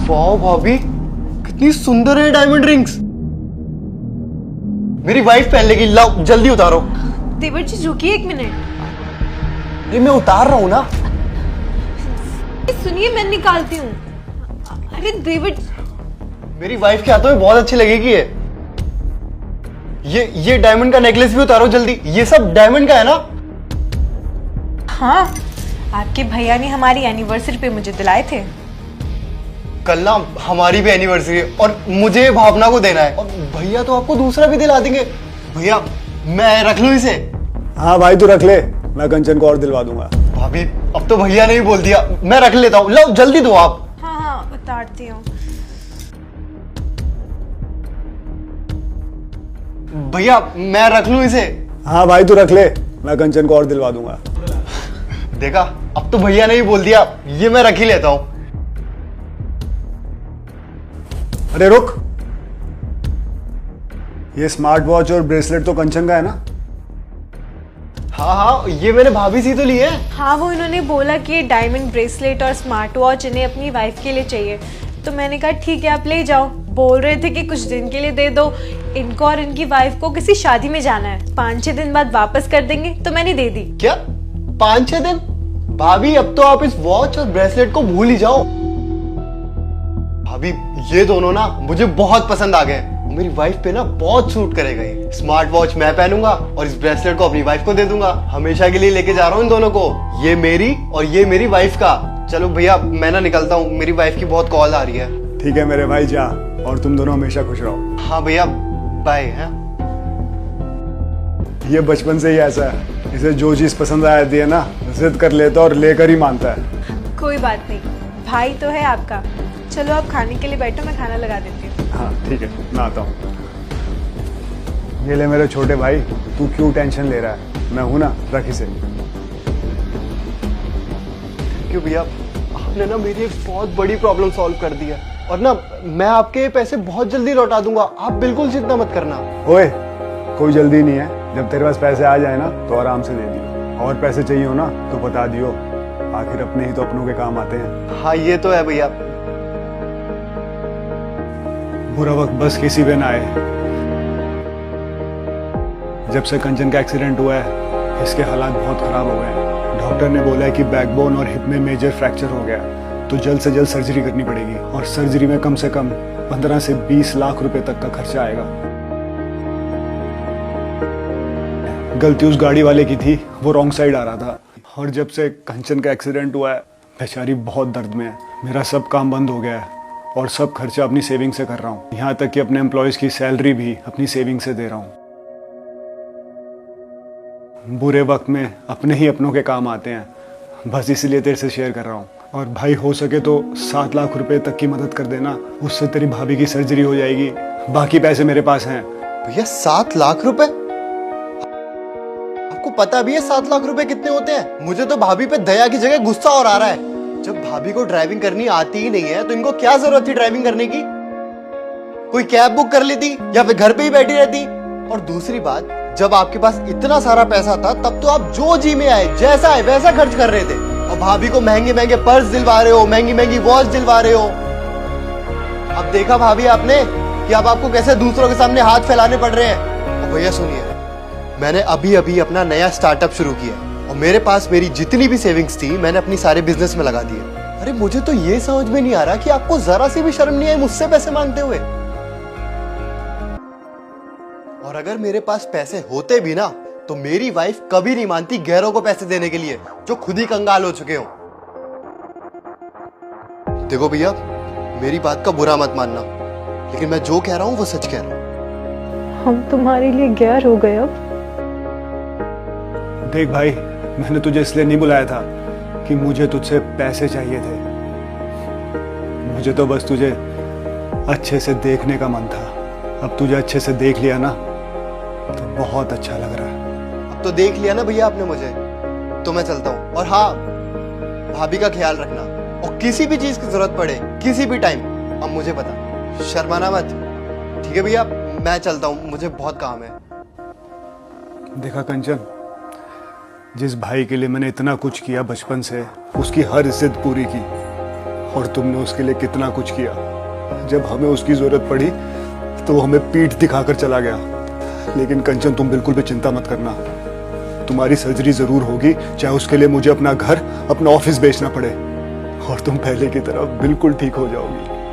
वाह भाभी, कितनी सुंदर है डायमंड रिंग्स। मेरी वाइफ पहन लेगी, लाओ जल्दी उतारो। देवर जी रुकिए 1 मिनट। अरे मैं उतार रहा हूँ ना। सुनिए मैं निकालती हूँ। अरे देवर, मेरी वाइफ के हाथों में बहुत अच्छी लगेगी ये डायमंड का नेकलेस भी उतारो जल्दी। ये सब डायमंड का है ना? हाँ, आपके भैया ने हमारी एनिवर्सरी पे मुझे दिलाए थे। कल ना हमारी भी एनिवर्सरी है और मुझे भावना को देना है, और भैया तो आपको दूसरा भी दिला देंगे। भैया मैं रख लूं इसे? हाँ भाई तू रख ले, मैं कंचन को और दिलवा दूंगा। भाभी अब तो भैया ने ही बोल दिया, मैं रख लेता हूँ। लो जल्दी दो आप। हाँ हाँ उतारती हूँ। भैया मैं रख लूं इसे? हाँ भाई तू रख ले, मैं कंचन को और दिलवा दूंगा। देखा, अब तो भैया ने ही बोल दिया, ये मैं रख ही लेता हूँ। अरे रुक, ये स्मार्ट वॉच और ब्रेसलेट तो कंचन का है ना? हाँ हाँ, ये मैंने भाभी से तो ली है। हाँ वो इन्होंने बोला कि डायमंड ब्रेसलेट और स्मार्ट वॉच इन्हें अपनी वाइफ के लिए चाहिए, तो मैंने कहा ठीक है आप ले जाओ। बोल रहे थे कि कुछ दिन के लिए दे दो, इनको और इनकी वाइफ को किसी शादी में जाना है, 5-6 दिन बाद वापस कर देंगे, तो मैंने दे दी। क्या 5-6 दिन? भाभी अब तो आप इस वॉच और ब्रेसलेट को भूल ही जाओ। भाभी ये दोनों ना मुझे बहुत पसंद आ गए, मेरी वाइफ पे ना बहुत सूट करेगा। ये स्मार्ट वॉच मैं पहनूंगा और इस ब्रेसलेट को अपनी वाइफ को दे दूंगा। हमेशा के लिए लेके जा रहा हूँ इन दोनों को, ये मेरी और ये मेरी वाइफ का। चलो भैया मैं ना निकलता हूँ, मेरी वाइफ की बहुत कॉल आ रही है। ठीक है मेरे भाई, जा, और तुम दोनों हमेशा खुश रहो। हाँ भैया बाय। है ये बचपन से ही ऐसा है, इसे जो चीज पसंद आ जाती है ना, जिद कर लेता और लेकर ही मानता है। कोई बात नहीं, भाई तो है आपका। चलो आप खाने के लिए बैठो, मैं खाना लगा देती हूँ। हाँ ठीक है, मैं आता हूँ। ये ले मेरे छोटे भाई, तू क्यों टेंशन ले रहा है, मैं हूं ना, रख इसे। क्यों भैया, आपने ना मेरी एक बहुत बड़ी प्रॉब्लम सॉल्व कर दी है, और ना मैं आपके पैसे बहुत जल्दी लौटा दूंगा, आप बिल्कुल चिंता मत करना। ओए कोई जल्दी नहीं है, जब तेरे पास पैसे आ जाए ना तो आराम से दे दियो, और पैसे चाहिए हो ना तो बता दियो, आखिर अपने ही तो अपनों के काम आते हैं। हाँ ये तो है भैया। बुरा वक्त बस किसी पे ना आए। जब से कंचन का एक्सीडेंट हुआ है, इसके हालात बहुत खराब हो गए हैं। डॉक्टर ने बोला है कि बैकबोन और हिप में मेजर फ्रैक्चर हो गया, तो जल्द से जल्द सर्जरी करनी पड़ेगी, और सर्जरी में कम से कम 15 से 20 लाख रुपए तक का खर्चा आएगा। गलती उस गाड़ी वाले की थी, वो रॉन्ग साइड आ रहा था, और जब से कंचन का एक्सीडेंट हुआ है, बेचारी बहुत दर्द में है। मेरा सब काम बंद हो गया है, और सब खर्चा अपनी सेविंग से कर रहा हूँ, यहाँ तक कि अपने एम्प्लॉयज की सैलरी भी अपनी सेविंग से दे रहा हूँ। बुरे वक्त में अपने ही अपनों के काम आते हैं, बस इसीलिए तेरे से शेयर कर रहा हूँ। और भाई हो सके तो 7 लाख रुपए तक की मदद कर देना, उससे तेरी भाभी की सर्जरी हो जाएगी। बाकी पैसे मेरे पास हैं। भैया 7 लाख रुपए? आपको पता भी है 7 लाख रुपए कितने होते हैं? मुझे तो भाभी पे दया की जगह गुस्सा और आ रहा है। जब भाभी को ड्राइविंग करनी आती ही नहीं है तो इनको क्या जरूरत थी ड्राइविंग करने की? कोई कैब बुक कर लेती या फिर घर पे ही बैठी रहती। और दूसरी बात, जब आपके पास इतना सारा पैसा था तब तो आप जो जी में आए, जैसा आए वैसा खर्च कर रहे थे, और भाभी को महंगे महंगे पर्स दिलवा रहे हो, महंगी महंगी वॉच दिलवा रहे हो। अब देखा भाभी आपने कि अब आपको कैसे दूसरों के सामने हाथ फैलाने पड़ रहे हैं। और भैया सुनिए, मैंने अभी अभी अपना नया स्टार्टअप शुरू किया, और मेरे पास मेरी जितनी भी सेविंग्स थी मैंने अपनी सारे बिजनेस में लगा दिए। अरे मुझे तो ये समझ में नहीं आ रहा कि आपको जरा सी भी शर्म नहीं आई मुझसे पैसे मांगते हुए। और अगर मेरे पास पैसे होते भी ना तो मेरी वाइफ कभी नहीं मानती गैरों को पैसे देने के लिए जो खुद ही कंगाल हो चुके हो। देखो भैया, मेरी बात का बुरा मत मानना, लेकिन मैं जो कह रहा हूं वो सच कह रहा हूं। हम तुम्हारे लिए गैर हो गए अब। देख भाई, मैंने तुझे इसलिए नहीं बुलाया था कि मुझे तुझसे पैसे चाहिए थे, मुझे तो बस तुझे अच्छे से देखने का मन था। अब तुझे अच्छे से देख लिया ना तो बहुत अच्छा लग रहा है। अब तो देख लिया ना भैया आपने मुझे, तो मैं चलता हूँ। और हाँ, भाभी का ख्याल रखना, और किसी भी चीज की जरूरत पड़े किसी भी टाइम अब मुझे बता, शर्माना मत। ठीक है भैया, मैं चलता हूँ, मुझे बहुत काम है। देखा कंचन, जिस भाई के लिए मैंने इतना कुछ किया बचपन से, उसकी हर जिद पूरी की, और तुमने उसके लिए कितना कुछ किया। जब हमें उसकी जरूरत पड़ी तो वो हमें पीठ दिखाकर चला गया। लेकिन कंचन, तुम बिल्कुल भी चिंता मत करना, तुम्हारी सर्जरी जरूर होगी, चाहे उसके लिए मुझे अपना घर, अपना ऑफिस बेचना पड़े, और तुम पहले की तरह बिल्कुल ठीक हो जाओगी।